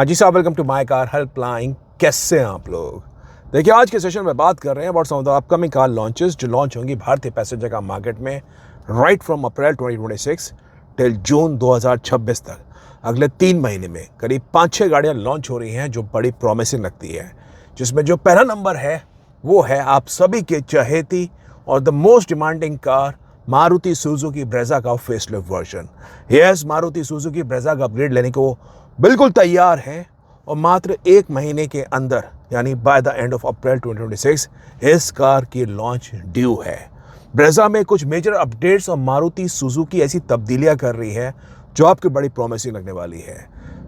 हाँ जी साहब, welcome to my car helpline. कैसे हैं आप लोग? देखिए, आज के सेशन में बात कर रहे हैं about some of the upcoming car launches जो लॉन्च होंगी भारतीय पैसेंजर कार मार्केट में right from April 2026 till June 2026 तक। अगले 3 महीने में करीब 5-6 गाड़ियाँ लॉन्च हो रही हैं जो बड़ी प्रॉमिसिंग लगती है, जिसमें जो पहला नंबर है वो है आप सभी के चहेती और the most demanding car Maruti Suzuki Brezza का facelift version. Yes, Maruti Suzuki Brezza का अपग्रेड लेने को बिल्कुल तैयार है और मात्र 1 महीने के अंदर यानी by the end of April 2026 इस कार की लॉन्च ड्यू है। ब्रेजा में कुछ मेजर अपडेट्स और मारुति सुजुकी ऐसी तब्दीलियां कर रही है जो आपकी बड़ी प्रॉमिसिंग लगने वाली है।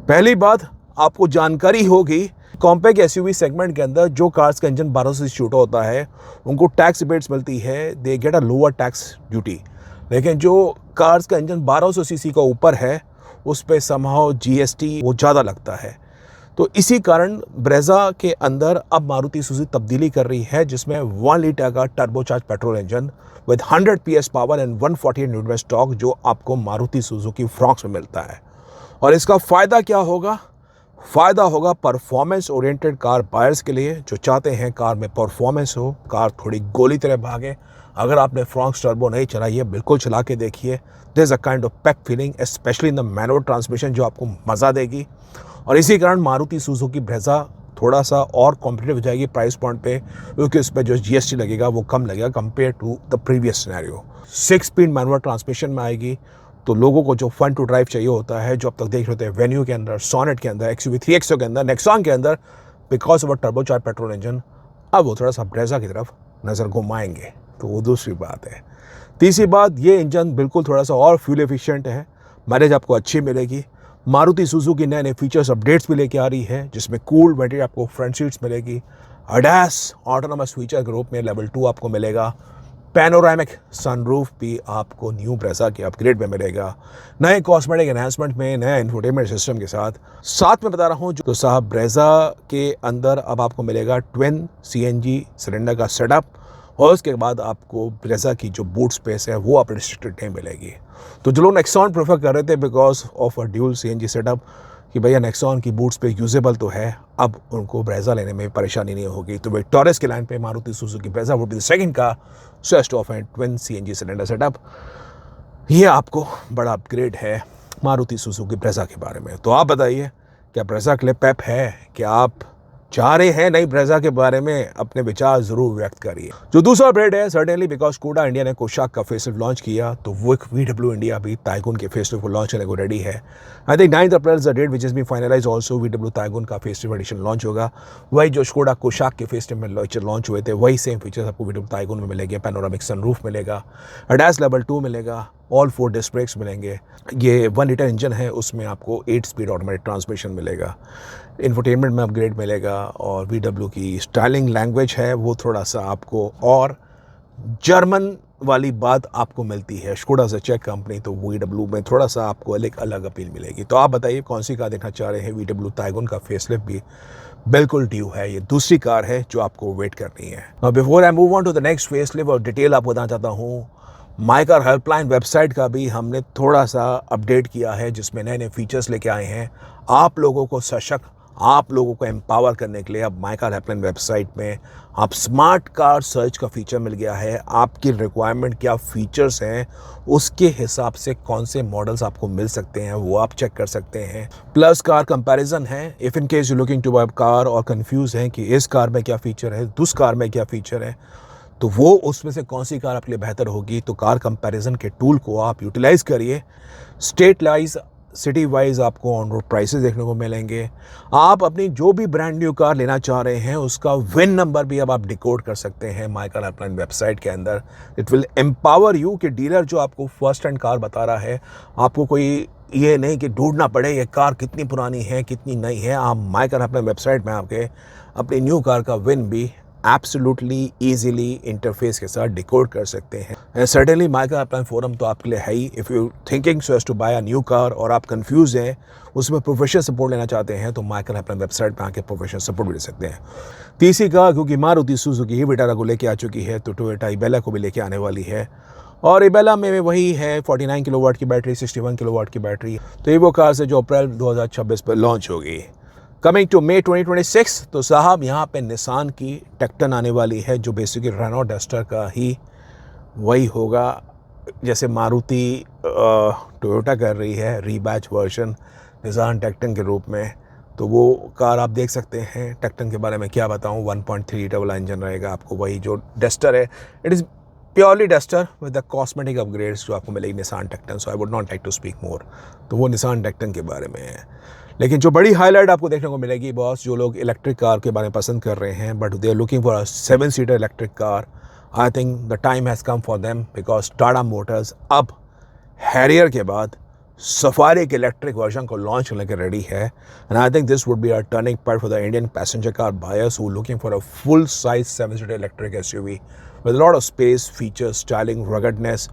पहली बात, आपको जानकारी होगी कॉम्पैक्ट एसयूवी सेगमेंट के अंदर जो कार्स का इंजन 1200 से छोटा होता है उनको टैक्स रिबेट्स मिलती है, they get a lower tax duty. लेकिन जो कार्स का इंजन 1200 सीसी का ऊपर है उस पर समहाउ जीएसटी वो ज़्यादा लगता है। तो इसी कारण ब्रेजा के अंदर अब मारुति सुजुकी तब्दीली कर रही है, जिसमें 1 लीटर का turbocharge petrol engine with 100 PS power and 148 Newton torque जो आपको मारुति सुजुकी फ्रॉक्स में मिलता है। और इसका फ़ायदा क्या होगा? फ़ायदा होगा परफॉर्मेंस ओरिएंटेड कार बायर्स के लिए जो चाहते हैं कार में परफॉर्मेंस हो, कार थोड़ी गोली तरह भागे। अगर आपने फ्रॉक्स टर्बो नहीं चलाई है, बिल्कुल चला के देखिए। There is a kind of peck feeling specially in the manual transmission जो आपको मज़ा देगी। और इसी कारण मारुति सुजुकी ब्रेजा थोड़ा सा और कॉम्पिटिटिव हो जाएगी प्राइस पॉइंट पे, क्योंकि उस पर जो जीएसटी लगेगा वो कम लगेगा compare to the previous scenario. 6 speed manual transmission में आएगी तो लोगों को जो फन टू ड्राइव चाहिए होता है, जो अब तक देख रहे होते हैं वेन्यू के अंदर, सोनेट के अंदर, एक्सयूवी 3XO के अंदर, नेक्सॉन के अंदर, because of a turbocharge petrol engine, अब वो थोड़ा सा ब्रेजा की तरफ नज़र घुमाएंगे। तो वो दूसरी बात है। तीसरी बात, ये इंजन बिल्कुल थोड़ा सा और फ्यूल एफिशिएंट है, माइलेज आपको अच्छी मिलेगी। मारुति सुजुकी नए नए फीचर्स अपडेट्स भी लेके आ रही है, जिसमें कूल वेंटिलेटेड आपको फ्रंट सीट्स मिलेगी, ADAS ऑटोनोमस फीचर ग्रुप में लेवल 2 आपको मिलेगा, पैनोरामिक सनरूफ भी आपको न्यू ब्रेजा के अपग्रेड में मिलेगा, नए कॉस्मेटिक एनहांसमेंट में, नया इंफोटेनमेंट सिस्टम के साथ में बता रहा हूँ। तो साहब, ब्रेजा के अंदर अब आपको मिलेगा ट्विन CNG सिलेंडर का सेटअप और उसके बाद आपको ब्रेजा की जो बूट स्पेस है वो आप रिस्ट्रिक्टेड नहीं मिलेगी। तो जो लोग नेक्सॉन प्रेफर कर रहे थे because of a dual CNG setup कि भैया नेक्सॉन की बूट स्पेस यूजेबल तो है, अब उनको ब्रेजा लेने में परेशानी नहीं होगी। तो भाई टॉरस के लाइन पे Maruti Suzuki Brezza would be the second car switched off and twin CNG cylinder setup. ये आपको बड़ा अपग्रेड है मारुति सुजुकी ब्रेजा के बारे में। तो आप बताइए, क्या ब्रेजा के लिए पेप है? क्या आप चाह रहे हैं नई ब्रेजा के बारे में? अपने विचार जरूर व्यक्त करिए। जो दूसरा अपडेट है, सर्टेनली बिकॉज स्कोडा इंडिया ने कोशाक का फेसलिफ्ट लॉन्च किया, तो वो एक VW इंडिया भी टाइगून के फेसलिफ्ट को लॉन्च करने को रेडी है। I think 9 April is the date which is be finalise. Also VW Taigun का फेसलिफ्ट एडिशन लॉन्च होगा। वही जो स्कोडा कोशाक के फेसलिफ्ट में लॉन्च हुए थे वही सेम फीचर्स आपको VW टाइगून में मिलेंगे। पैनोरामिक सनरूफ मिलेगा, ADAS लेवल 2 मिलेगा, ऑल 4 डिस्क ब्रेक्स मिलेंगे। ये 1 लीटर इंजन है, उसमें आपको 8 स्पीड ऑटोमेटिक ट्रांसमिशन मिलेगा, इंफोटेनमेंट में अपग्रेड मिलेगा और VW की स्टाइलिंग लैंग्वेज है वो थोड़ा सा आपको और जर्मन वाली बात आपको मिलती है। स्कोडा से चेक कंपनी, तो VW में थोड़ा सा आपको अलग अपील मिलेगी। तो आप बताइए कौन सी कार देखना चाह रहे हैं? VW टाइगून का फेसलिफ्ट भी बिल्कुल ड्यू है। ये दूसरी कार है जो आपको वेट करनी है। और before I move on to the next facelift और डिटेल आपको बताना चाहता हूँ, माय कार हेल्पलाइन वेबसाइट का भी हमने थोड़ा सा अपडेट किया है, जिसमें नए नए फीचर्स लेके आए हैं आप लोगों को सशक्त, आप लोगों को एम्पावर करने के लिए। अब माय कार हेल्पलाइन वेबसाइट में आप स्मार्ट कार सर्च का फीचर मिल गया है। आपकी रिक्वायरमेंट क्या फीचर्स हैं, उसके हिसाब से कौन से मॉडल्स आपको मिल सकते हैं वो आप चेक कर सकते हैं। प्लस कार कंपैरिजन है, if in case you looking to buy car और कंफ्यूज हैं कि इस कार में क्या फ़ीचर है, उस कार में क्या फ़ीचर है, तो वो उसमें से कौन सी कार आपके लिए बेहतर होगी, तो कार कंपैरिजन के टूल को आप यूटिलाइज़ करिए। स्टेट वाइज, सिटी वाइज आपको ऑन रोड प्राइसेस देखने को मिलेंगे। आप अपनी जो भी ब्रांड न्यू कार लेना चाह रहे हैं उसका विन नंबर भी अब आप डिकोड कर सकते हैं माय कार हेल्पलाइन वेबसाइट के अंदर। इट विल एम्पावर यू कि डीलर जो आपको फर्स्ट हैंड कार बता रहा है, आपको कोई ये नहीं कि ढूंढना पड़े ये कार कितनी पुरानी है कितनी नई है। आप माय कार हेल्पलाइन वेबसाइट में आपके अपनी न्यू कार का विन भी एब्सोल्युटली ईजिली इंटरफेस के साथ डिकोड कर सकते हैं। Certainly my car helpline forum तो आपके लिए है ही। If you thinking so as to buy a new car और आप कंफ्यूज हैं, उसमें प्रोफेशनल सपोर्ट लेना चाहते हैं, तो माय कार हेल्पलाइन वेबसाइट पर आके प्रोफेशनल सपोर्ट भी ले सकते हैं। तीसरी कार, क्योंकि मारुति सुजुकी ही विटारा को लेके आ चुकी है, तो टोयोटा इबेला को भी लेके आने वाली है। और इबेला में वही है 49 किलोवाट की बैटरी, 61 किलोवाट की बैटरी। तो ये वो कार है जो अप्रैल 2026 पर लॉन्च होगी। कमिंग टू May 2026, तो साहब यहाँ पे निसान की टेक्टन आने वाली है, जो बेसिकली रेनॉ डस्टर का ही वही होगा जैसे मारुति टोयोटा कर रही है रीबैच वर्जन निसान टेक्टन के रूप में। तो वो कार आप देख सकते हैं। टेक्टन के बारे में क्या बताऊँ, 1.3 लीटर वाला इंजन रहेगा आपको, वही जो डस्टर है, it is purely Duster with the cosmetic upgrades जो आपको मिलेगी Nissan Tekton. So I would not like to speak more. तो वो निसान टेक्टन के बारे में है। लेकिन जो बड़ी हाईलाइट आपको देखने को मिलेगी बॉस, जो लोग इलेक्ट्रिक कार के बारे में पसंद कर रहे हैं but they are looking for a 7-सीटर electric car, I think the time has come for them, because Tata Motors अब हैरियर के बाद सफारी के इलेक्ट्रिक वर्जन को लॉन्च करने के रेडी है। And I think this would be a turning point for the Indian passenger car buyers who looking for a full size 7-सीटर electric SUV with lot of space, features, styling, ruggedness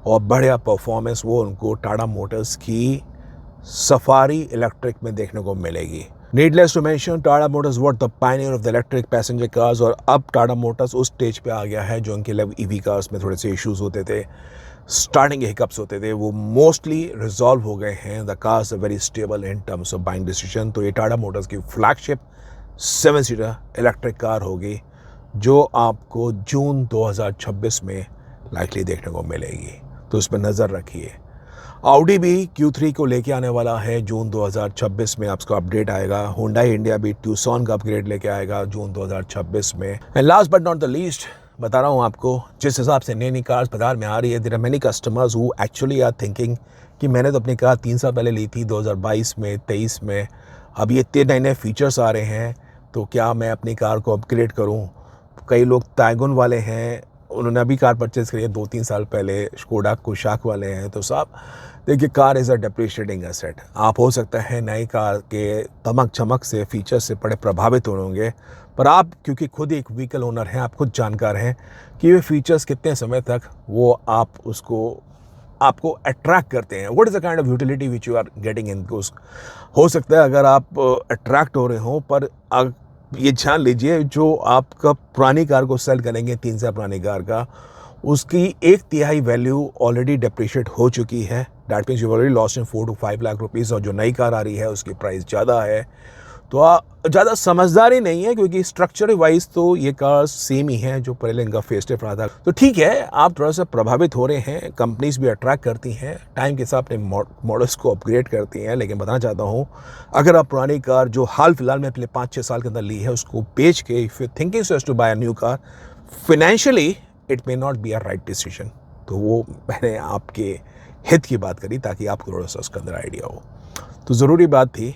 और बढ़िया performance. वो उनको Tata Motors की Safari electric में देखने को मिलेगी। Needless to mention, Tata Motors were the pioneer of the electric passenger cars, और अब टाटा मोटर्स उस स्टेज पे आ गया है जो उनके लिए ईवी कार्स में थोड़े से इश्यूज होते थे, स्टार्टिंग हिकअप्स होते थे, वो मोस्टली रिजॉल्व हो गए हैं। The cars are very stable in terms of buying decision. तो ये टाटा मोटर्स की फ्लैगशिप 7-सीटर इलेक्ट्रिक कार होगी जो आपको जून 2026 में लाइकली देखने को मिलेगी। तो इस पर नज़र रखिए। ऑडी भी Q3 को लेके आने वाला है जून 2026 में, आपका अपडेट आएगा। हुंडई इंडिया भी ट्यूसॉन का अपग्रेड लेके आएगा जून 2026 में। And last but not the least, बता रहा हूँ आपको, जिस हिसाब से नई नई कार्स बाजार में आ रही है, there are many customers who actually are thinking कि मैंने तो अपनी कार 3 साल पहले ली थी, 2022 में, 23 में, अब ये इतने नए नए फीचर्स आ रहे हैं तो क्या मैं अपनी कार को अपग्रेड करूँ। कई लोग टाइगुन वाले हैं, उन्होंने अभी कार परचेज़ करी है 2-3 साल पहले, स्कोडा कुशाक वाले हैं। तो साहब देखिए, car is a depreciating asset. आप हो सकता है नई कार के चमक चमक से, फीचर्स से बड़े प्रभावित होंगे, पर आप क्योंकि खुद एक व्हीकल ओनर हैं, आप खुद जानकार हैं कि ये फीचर्स कितने समय तक वो आपको अट्रैक्ट करते हैं। What is the kind of utility which you are getting in those. हो सकता है अगर आप अट्रैक्ट हो रहे हो, पर ये जान लीजिए जो आपका पुरानी कार को सेल करेंगे 3 साल पुरानी कार का, उसकी 1/3 वैल्यू ऑलरेडी डिप्रिशिएट हो चुकी है। That means you already lost in 4 to 5 lakh rupees. और जो नई कार आ रही है उसकी प्राइस ज़्यादा है। तो ज़्यादा समझदारी नहीं है, क्योंकि स्ट्रक्चर वाइज तो ये कार सेम ही है जो पहले इनका फेस्टिव रहा था। तो ठीक है, आप थोड़ा सा प्रभावित हो रहे हैं, कंपनीज भी अट्रैक्ट करती हैं, टाइम के साथ अपने मॉडल्स को अपग्रेड करती हैं। लेकिन बताना चाहता हूँ, अगर आप पुरानी कार जो हाल फिलहाल में पिछले 5-6 साल के अंदर ली है उसको बेच के if you thinking so as to buy a new car, financially it may not be a right decision. तो वो मैंने आपके हित की बात करी ताकि आपको थोड़ा सा उसके अंदर आइडिया हो। तो ज़रूरी बात थी।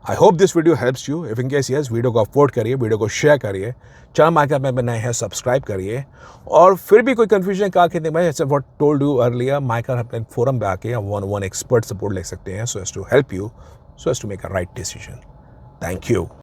I hope this video helps you. If in case yes, video को अपलोड करिए, वीडियो को शेयर करिए, चैनल माइका में नए हैं सब्सक्राइब करिए। और फिर भी कोई कन्फ्यूजन कार खरीदने में, जैसे what told you earlier, my car अपने फोरम पे आके 1-on-1 एक्सपर्ट सपोर्ट ले सकते हैं, so as to help you, so as to make a right decision. Thank you.